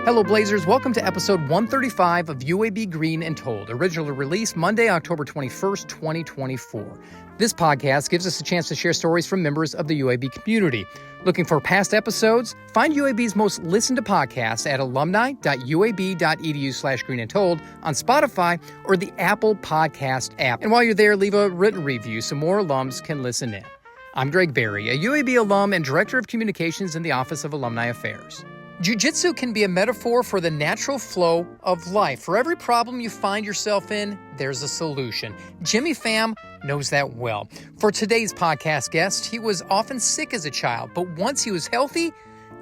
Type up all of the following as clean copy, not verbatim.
Hello, Blazers. Welcome to episode 135 of UAB Green and Told, originally released Monday, October 21st, 2024. This podcast gives us a chance to share stories from members of the UAB community. Looking for past episodes? Find UAB's most listened to podcasts at alumni.uab.edu/greenandtold on Spotify or the Apple Podcast app. And while you're there, leave a written review so more alums can listen in. I'm Greg Berry, a UAB alum and Director of Communications in the Office of Alumni Affairs. Jiu-jitsu can be a metaphor for the natural flow of life. For every problem you find yourself in, there's a solution. Jimmy Pham knows that well. For today's podcast guest, he was often sick as a child, but once he was healthy,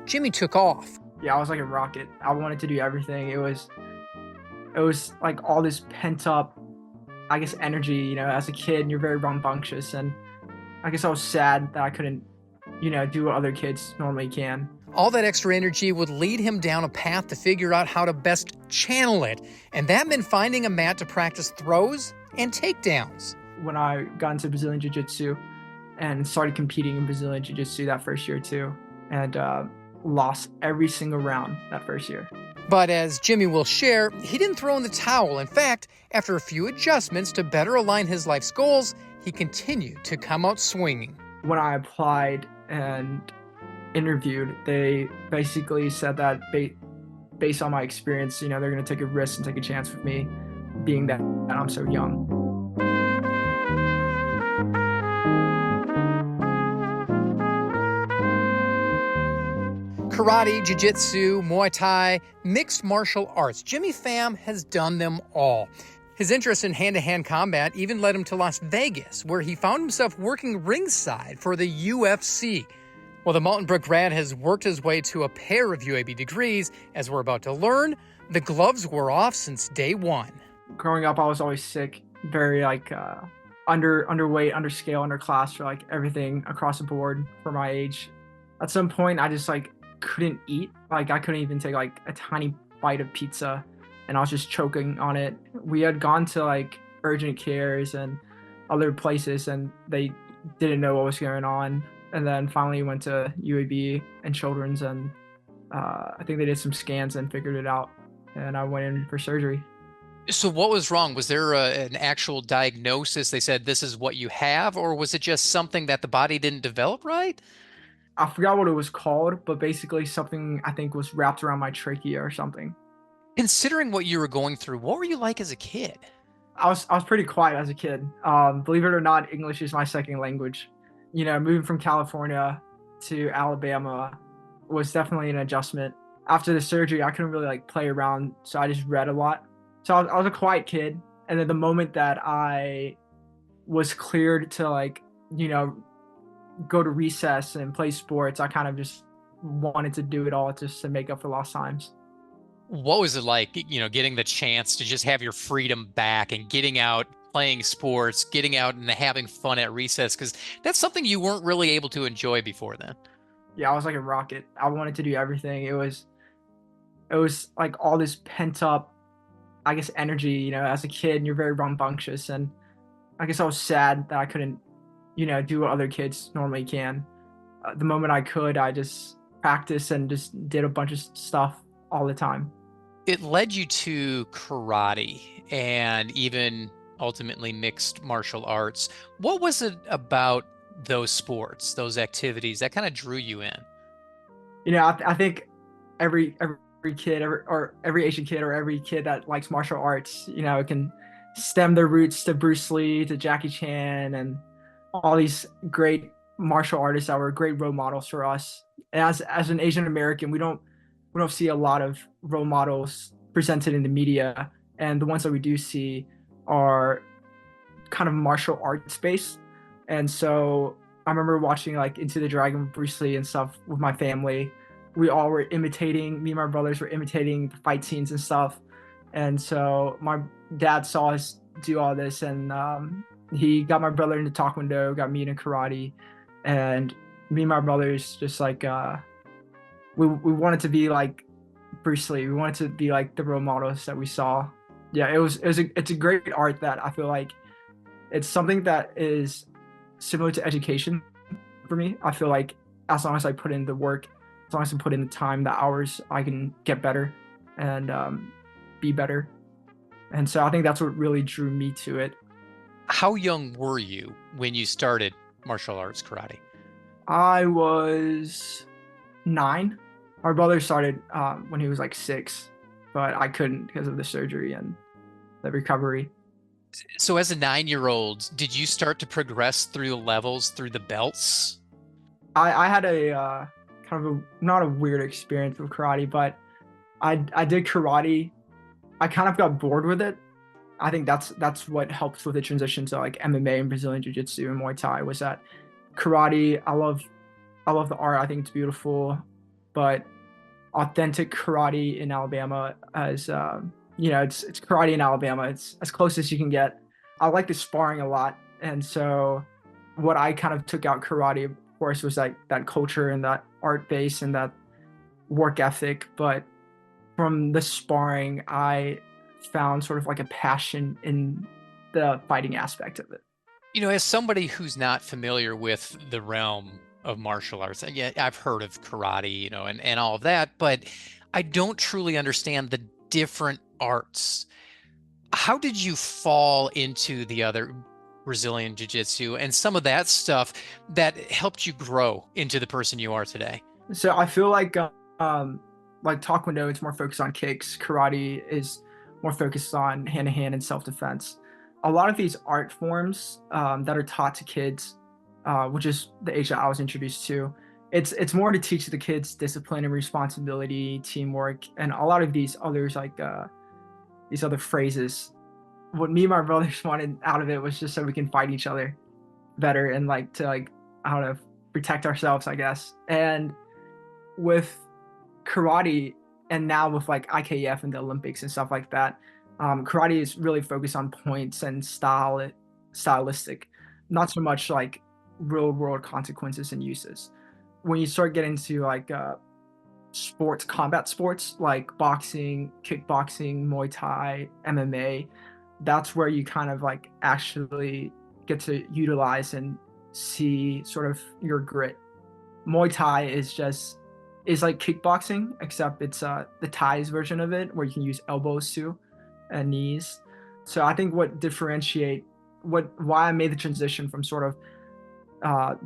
Jimmy took off. Yeah, I was like a rocket. I wanted to do everything. It was like all this pent up, I guess, energy, as a kid, you're very rambunctious. And I guess I was sad that I couldn't, do what other kids normally can. All that extra energy would lead him down a path to figure out how to best channel it. And that meant finding a mat to practice throws and takedowns. When I got into Brazilian Jiu-Jitsu and started competing in Brazilian Jiu-Jitsu that first year too, and lost every single round that first year. But as Jimmy will share, he didn't throw in the towel. In fact, after a few adjustments to better align his life's goals, he continued to come out swinging. When I applied and interviewed, they basically said that based on my experience, they're going to take a risk and take a chance with me, being that I'm so young. Karate, jiu-jitsu, Muay Thai, mixed martial arts. Jimmy Pham has done them all. His interest in hand-to-hand combat even led him to Las Vegas, where he found himself working ringside for the UFC. Well, the Mountain Brook grad has worked his way to a pair of UAB degrees. As we're about to learn, the gloves were off since day one. Growing up, I was always sick, very underweight, underscale, underclass for everything across the board for my age. At some point, I just couldn't eat. I couldn't even take a tiny bite of pizza, and I was just choking on it. We had gone to urgent cares and other places, and they didn't know what was going on. And then finally went to UAB and Children's, and I think they did some scans and figured it out. And I went in for surgery. So what was wrong? Was there an actual diagnosis? They said this is what you have, or was it just something that the body didn't develop right? I forgot what it was called, but basically something I think was wrapped around my trachea or something. Considering what you were going through, what were you like as a kid? I was pretty quiet as a kid. Believe it or not, English is my second language. Moving from California to Alabama was definitely an adjustment. After the surgery, I couldn't really play around, so I just read a lot. So I was a quiet kid. And then the moment that I was cleared to go to recess and play sports, I kind of just wanted to do it all just to make up for lost times. What was it like, getting the chance to just have your freedom back and getting out, playing sports, getting out and having fun at recess? Because that's something you weren't really able to enjoy before then. Yeah, I was like a rocket. I wanted to do everything. It was like all this pent up, I guess, energy, as a kid, you're very rambunctious. And I guess I was sad that I couldn't, do what other kids normally can. The moment I could, I just practiced and just did a bunch of stuff all the time. It led you to karate and even ultimately mixed martial arts. What was it about those sports, those activities that kind of drew you in? I think every kid or every Asian kid or every kid that likes martial arts, can stem their roots to Bruce Lee, to Jackie Chan, and all these great martial artists that were great role models for us. And as an Asian American, we don't see a lot of role models presented in the media, and the ones that we do see are kind of martial arts based. And so I remember watching Into the Dragon with Bruce Lee and stuff with my family. We all were imitating, me and my brothers were imitating the fight scenes and stuff. And so my dad saw us do all this, and he got my brother into Taekwondo, got me into karate, and me and my brothers just we wanted to be like Bruce Lee. We wanted to be like the role models that we saw. Yeah, it's a great art that I feel like it's something that is similar to education for me. I feel like as long as I put in the work, as long as I put in the time, the hours, I can get better. and be better. And so I think that's what really drew me to it. How young were you when you started martial arts karate? I was 9. My brother started when he was like 6, but I couldn't because of the surgery and the recovery. So as a 9-year-old, did you start to progress through the levels, through the belts? I had a kind of not a weird experience with karate, but I did karate. I kind of got bored with it. I think that's what helps with the transition to like MMA and Brazilian Jiu-Jitsu and Muay Thai was that karate. I love the art. I think it's beautiful, but authentic karate in Alabama as it's karate in Alabama. It's as close as you can get. I like the sparring a lot, and so what I kind of took out karate, of course, was like that culture and that art base and that work ethic. But from the sparring, I found sort of like a passion in the fighting aspect of it. As somebody who's not familiar with the realm of martial arts, and yeah, I've heard of karate, and all of that, but I don't truly understand the different arts. How did you fall into the other Brazilian Jiu-Jitsu and some of that stuff that helped you grow into the person you are today? So I feel like Taekwondo, it's more focused on kicks. Karate is more focused on hand to hand and self defense. A lot of these art forms that are taught to kids, which is the age that I was introduced to, it's more to teach the kids discipline and responsibility, teamwork, and a lot of these others like these other phrases. What me and my brothers wanted out of it was just so we can fight each other better and like to like I don't know protect ourselves, I guess. And with karate and now with like IKF and the Olympics and stuff like that, karate is really focused on points and stylistic, not so much like real world consequences and uses. When you start getting to like combat sports like boxing, kickboxing, Muay Thai, MMA, that's where you kind of like actually get to utilize and see sort of your grit. Muay Thai is like kickboxing, except it's the Thai's version of it, where you can use elbows too and knees. So I think why I made the transition from sort of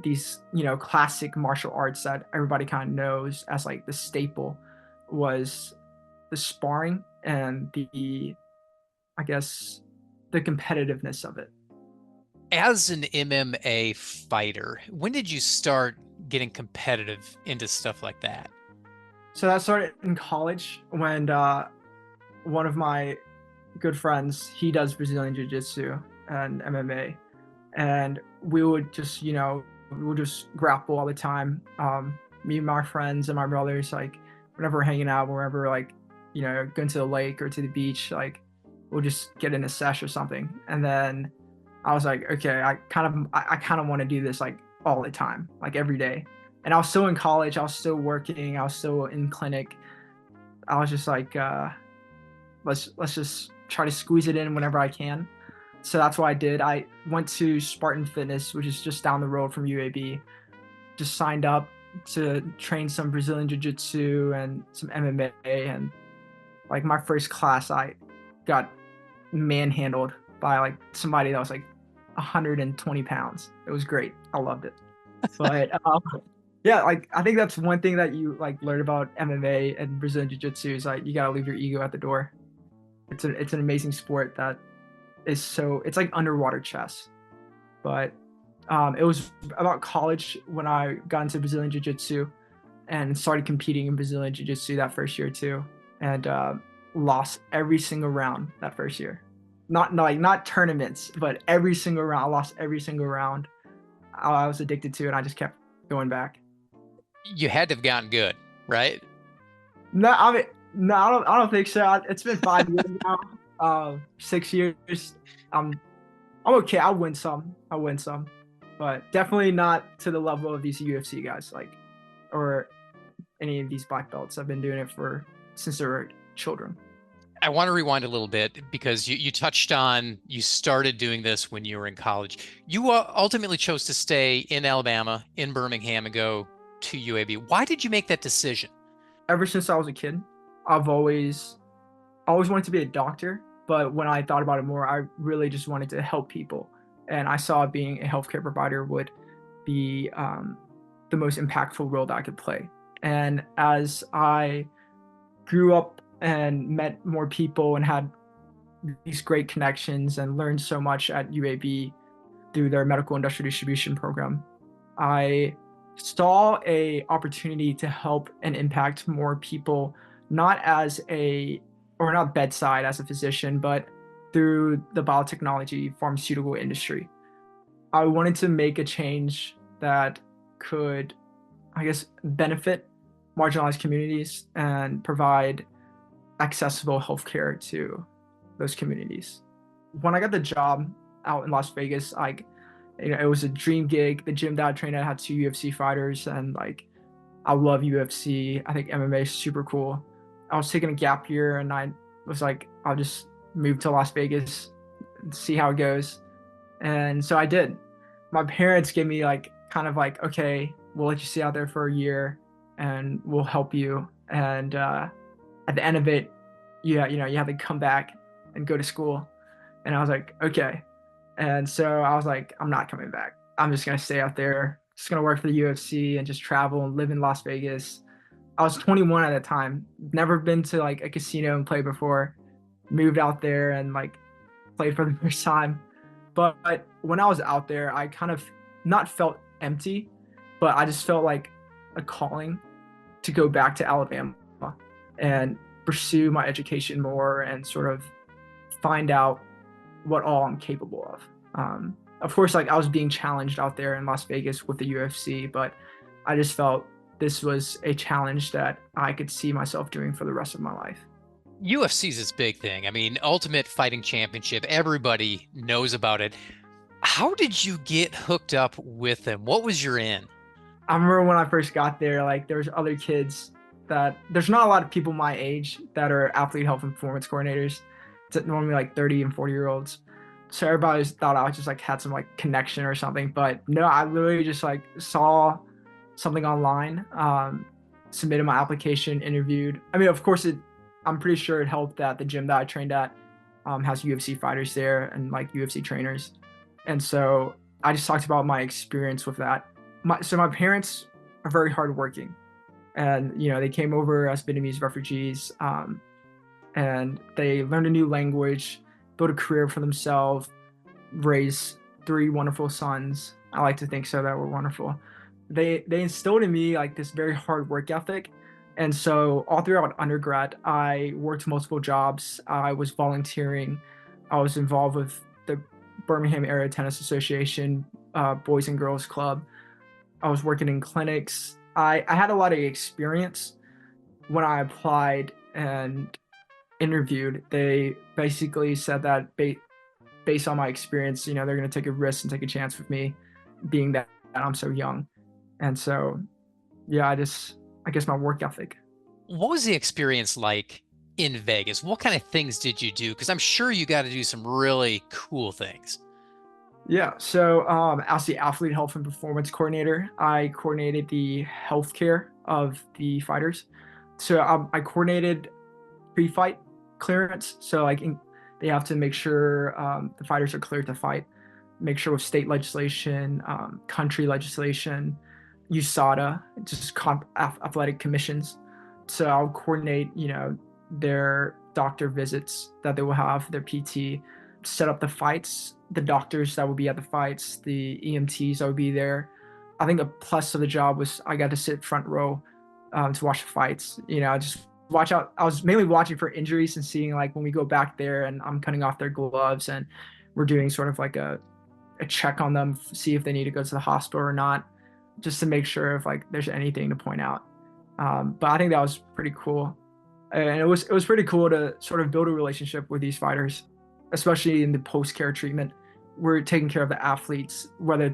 these classic martial arts that everybody kind of knows as like the staple was the sparring and the I guess the competitiveness of it. As an MMA fighter, when did you start getting competitive into stuff like that? So that started in college when one of my good friends, he does Brazilian Jiu-Jitsu and MMA, and we would just grapple all the time. Me and my friends and my brothers, like whenever we're hanging out, wherever like going to the lake or to the beach, like we'll just get in a sesh or something. And then I was like, okay, I kind of want to do this like all the time, like every day. And I was still in college, I was still working, I was still in clinic. I was just like, let's just try to squeeze it in whenever I can. So that's what I did. I went to Spartan Fitness, which is just down the road from UAB. Just signed up to train some Brazilian Jiu-Jitsu and some MMA. And like my first class, I got manhandled by like somebody that was like 120 pounds. It was great. I loved it. But yeah, like I think that's one thing that you like learn about MMA and Brazilian Jiu-Jitsu is like you gotta leave your ego at the door. It's an amazing sport that it's like underwater chess. But it was about college when I got into Brazilian Jiu-Jitsu and started competing in Brazilian Jiu-Jitsu that first year too, and lost every single round that first year. Not tournaments, but every single round. I lost every single round. I was addicted to it. And I just kept going back. You had to have gotten good, right? No, I mean, no, I don't think so. It's been 5 years now. 6 years. I'm okay. I'll win some, but definitely not to the level of these UFC guys, like, or any of these black belts. I've been doing it since they were children. I want to rewind a little bit because you touched on you started doing this when you were in college. You ultimately chose to stay in Alabama, in Birmingham, and go to UAB. Why did you make that decision? Ever since I was a kid, I've always always wanted to be a doctor, but when I thought about it more, I really just wanted to help people. And I saw being a healthcare provider would be the most impactful role that I could play. And as I grew up and met more people and had these great connections and learned so much at UAB through their medical industrial distribution program, I saw a opportunity to help and impact more people, not as a or not bedside as a physician, but through the biotechnology pharmaceutical industry. I wanted to make a change that could, I guess, benefit marginalized communities and provide accessible healthcare to those communities. When I got the job out in Las Vegas, it was a dream gig. The gym that I trained at had two UFC fighters, and I love UFC. I think MMA is super cool. I was taking a gap year, and I was like, I'll just move to Las Vegas and see how it goes. And so I did. My parents gave me okay, we'll let you stay out there for a year, and we'll help you. And at the end of it, you have to come back and go to school. And I was like, okay. And so I was like, I'm not coming back. I'm just gonna stay out there, just gonna work for the UFC and just travel and live in Las Vegas. I was 21 at the time, never been to like a casino and play before. Moved out there and played for the first time. But when I was out there, I kind of not felt empty, but I just felt like a calling to go back to Alabama and pursue my education more and sort of find out what all I'm capable of. Of course, I was being challenged out there in Las Vegas with the UFC, but I just felt this was a challenge that I could see myself doing for the rest of my life. UFC's this big thing. I mean, Ultimate Fighting Championship, everybody knows about it. How did you get hooked up with them? What was your in? I remember when I first got there, there's other kids that there's not a lot of people my age that are athlete health and performance coordinators. It's normally 30 and 40-year-olds. So everybody thought I was just had some connection or something. But no, I literally just saw something online, submitted my application, interviewed. I mean, of course, I'm pretty sure it helped that the gym that I trained at has UFC fighters there and UFC trainers. And so I just talked about my experience with that. So my parents are very hardworking, and they came over as Vietnamese refugees, and they learned a new language, built a career for themselves, raised three wonderful sons. I like to think so, that were wonderful. They instilled in me this very hard work ethic. And so all throughout undergrad, I worked multiple jobs. I was volunteering. I was involved with the Birmingham Area Tennis Association, Boys and Girls Club. I was working in clinics. I had a lot of experience. When I applied and interviewed, they basically said that based on my experience, they're going to take a risk and take a chance with me, being that I'm so young. And so, yeah, I guess my work ethic. What was the experience like in Vegas? What kind of things did you do? Because I'm sure you got to do some really cool things. Yeah, so as the athlete health and performance coordinator, I coordinated the healthcare of the fighters. So I coordinated pre-fight clearance. So they have to make sure the fighters are cleared to fight. Make sure with state legislation, country legislation, USADA, just athletic commissions. So I'll coordinate, their doctor visits that they will have, their PT, set up the fights, the doctors that would be at the fights, the EMTs that would be there. I think a plus of the job was I got to sit front row to watch the fights. Just watch out. I was mainly watching for injuries and seeing when we go back there and I'm cutting off their gloves and we're doing sort of a check on them, see if they need to go to the hospital or not, just to make sure if there's anything to point out. But I think that was pretty cool. And it was pretty cool to sort of build a relationship with these fighters, especially in the post-care treatment. We're taking care of the athletes, whether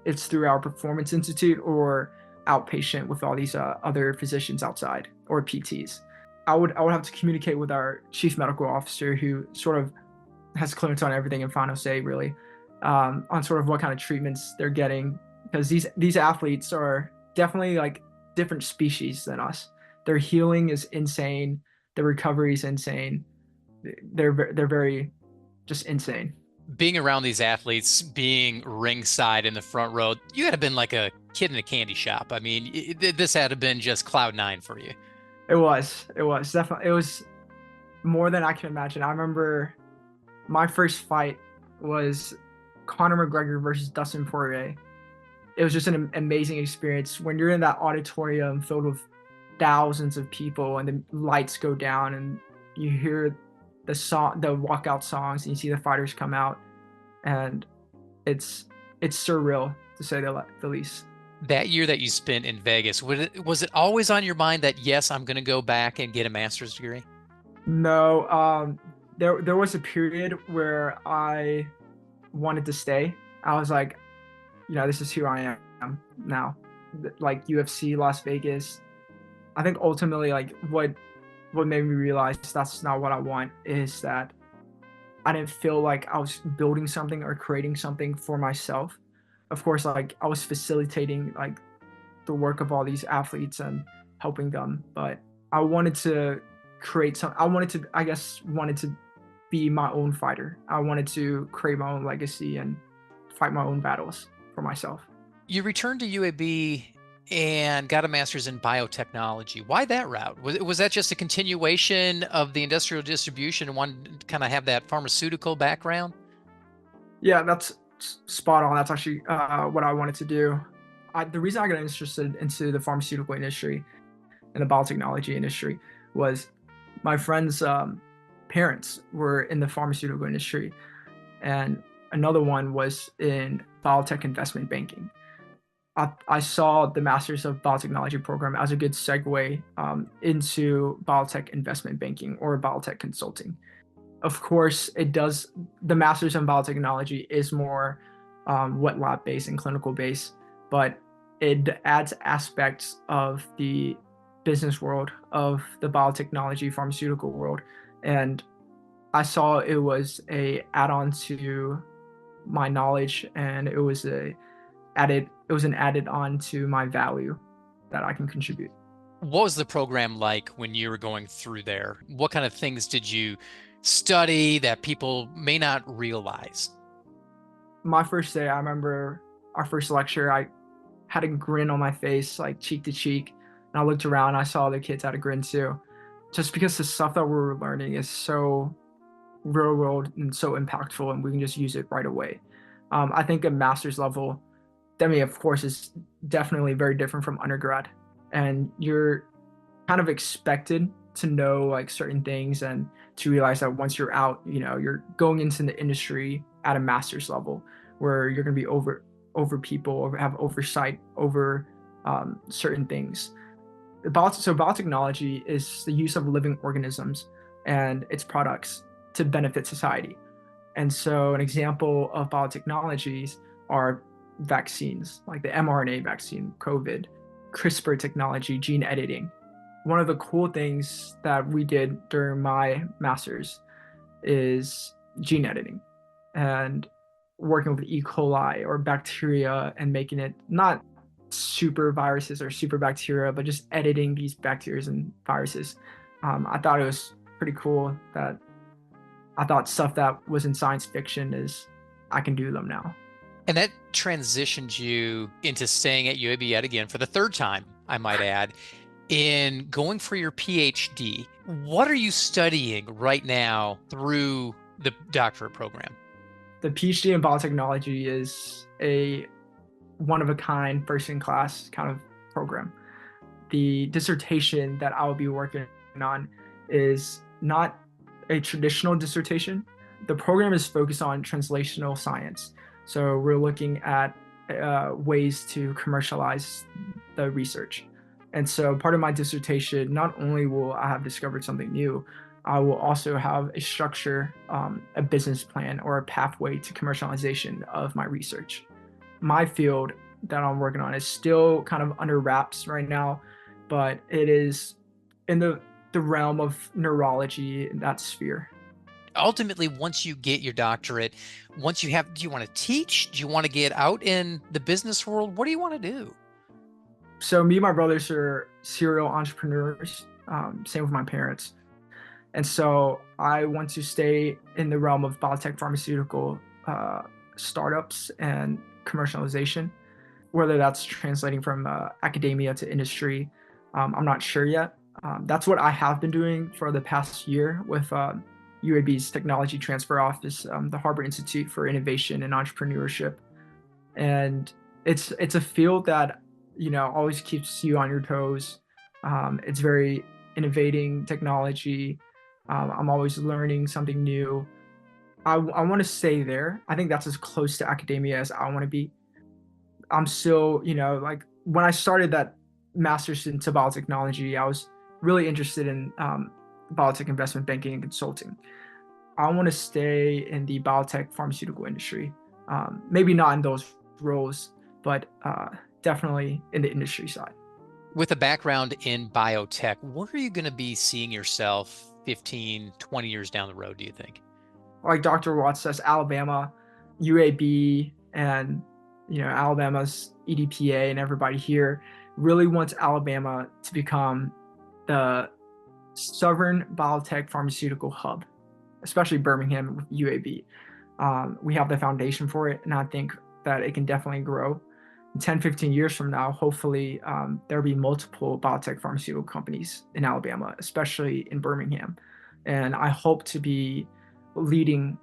it's through our performance institute or outpatient with all these other physicians outside or PTs. I would have to communicate with our chief medical officer, who sort of has clearance on everything and final say really, on sort of what kind of treatments they're getting, because these athletes are definitely different species than us. Their healing is insane. the recovery is insane. They're very just insane. Being around these athletes, being ringside in the front row, you had to have been like a kid in a candy shop. I mean, this had to have been just cloud nine for you. It was definitely, it was more than I can imagine. I remember my first fight was Conor McGregor versus Dustin Poirier. It was just an amazing experience when you're in that auditorium filled with thousands of people and the lights go down and you hear the walkout songs and you see the fighters come out, and it's surreal to say the least. That year that you spent in Vegas, was it always on your mind that, yes, I'm going to go back and get a master's degree? No, there was a period where I wanted to stay. I was like, this is who I am now. Like UFC, Las Vegas. I think ultimately, like what made me realize that's not what I want is that I didn't feel like I was building something or creating something for myself. Of course, like I was facilitating like the work of all these athletes and helping them, but I wanted to create some. Wanted to be my own fighter. I wanted to create my own legacy and fight my own battles for myself. You returned to UAB and got a master's in biotechnology. Why that route? Was that just a continuation of the industrial distribution and wanted to kind of have that pharmaceutical background? Yeah, that's spot on. That's actually what I wanted to do. The reason I got interested into the pharmaceutical industry and the biotechnology industry was my friend's parents were in the pharmaceutical industry, and another one was in biotech investment banking. I saw the Masters of Biotechnology program as a good segue into biotech investment banking or biotech consulting. Of course, it does. The Masters in Biotechnology is more wet lab based and clinical based, but it adds aspects of the business world, of the biotechnology pharmaceutical world, and I saw it was a add-on to my knowledge, and it was an added on to my value that I can contribute. What was the program like when you were going through there? What kind of things did you study that people may not realize? My first day, I remember our first lecture, I had a grin on my face, like cheek to cheek. And I looked around, I saw the kids had a grin too. Just because the stuff that we were learning is so real world and so impactful, and we can just use it right away. I think a master's level, of course, is definitely very different from undergrad. And you're kind of expected to know like certain things and to realize that once you're out, you're going into the industry at a master's level where you're going to be over people or have oversight over certain things. So biotechnology is the use of living organisms and its products to benefit society. And so an example of biotechnologies are vaccines, like the mRNA vaccine, COVID, CRISPR technology, gene editing. One of the cool things that we did during my master's is gene editing and working with E. coli or bacteria and making it not super viruses or super bacteria, but just editing these bacteria and viruses. I thought it was pretty cool that I thought stuff that was in science fiction I can do them now. And that transitioned you into staying at UAB yet again for the third time, I might add, in going for your PhD. What are you studying right now through the doctorate program? The PhD in biotechnology is a one-of-a-kind, first-in-class kind of program. The dissertation that I will be working on is not a traditional dissertation. The program is focused on translational science. So we're looking at ways to commercialize the research. And so part of my dissertation, not only will I have discovered something new, I will also have a structure, a business plan, or a pathway to commercialization of my research. My field that I'm working on is still kind of under wraps right now, but it is in the realm of neurology in that sphere. Ultimately, once you get your doctorate, do you want to teach? Do you want to get out in the business world? What do you want to do? So me and my brothers are serial entrepreneurs. Same with my parents. And so I want to stay in the realm of biotech pharmaceutical startups and commercialization, whether that's translating from academia to industry. I'm not sure yet. That's what I have been doing for the past year with UAB's Technology Transfer Office, the Harvard Institute for Innovation and Entrepreneurship. And it's a field that, always keeps you on your toes. It's very innovating technology. I'm always learning something new. I want to stay there. I think that's as close to academia as I want to be. I'm still, like when I started that master's into biotechnology, I was really interested in biotech investment banking and consulting. I want to stay in the biotech pharmaceutical industry. Maybe not in those roles, but definitely in the industry side. With a background in biotech, where are you going to be seeing yourself 15, 20 years down the road, do you think? Like Dr. Watts says, Alabama, UAB, and Alabama's EDPA and everybody here really wants Alabama to become the sovereign biotech pharmaceutical hub, especially Birmingham with UAB. We have the foundation for it, and I think that it can definitely grow. 10, 15 years from now, hopefully there'll be multiple biotech pharmaceutical companies in Alabama, especially in Birmingham. And I hope to be leading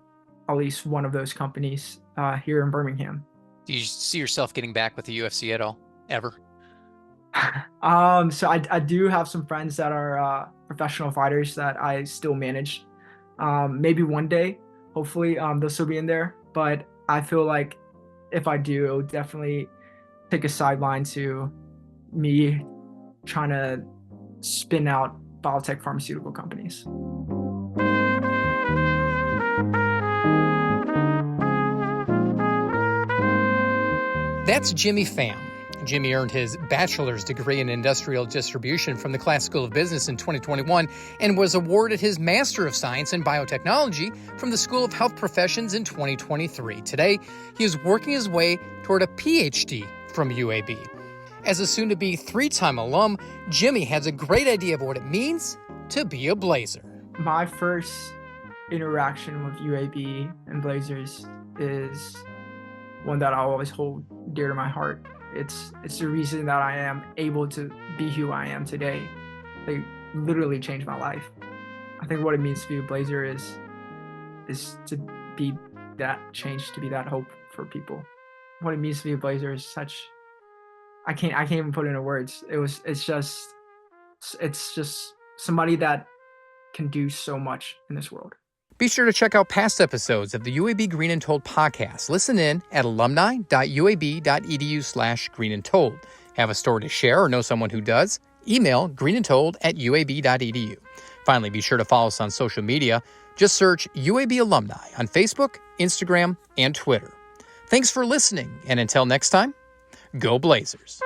at least one of those companies here in Birmingham. Do you see yourself getting back with the UFC at all, ever? So I do have some friends that are professional fighters that I still manage. Maybe one day, hopefully they'll still be in there. But I feel like if I do, it will definitely take a sideline to me trying to spin out biotech pharmaceutical companies. That's Jimmy Pham. Jimmy earned his bachelor's degree in industrial distribution from the Class School of Business in 2021 and was awarded his Master of Science in Biotechnology from the School of Health Professions in 2023. Today, he is working his way toward a PhD from UAB. As a soon-to-be three-time alum, Jimmy has a great idea of what it means to be a Blazer. My first interaction with UAB and Blazers is one that I'll always hold dear to my heart. It's the reason that I am able to be who I am today. They literally changed my life. I think what it means to be a Blazer is to be that change, to be that hope for people. What it means to be a Blazer is such, I can't even put it into words. It's just somebody that can do so much in this world. Be sure to check out past episodes of the UAB Green and Told podcast. Listen in at alumni.uab.edu/greenandtold. Have a story to share or know someone who does? Email greenandtold@uab.edu. Finally, be sure to follow us on social media. Just search UAB Alumni on Facebook, Instagram, and Twitter. Thanks for listening, and until next time, go Blazers.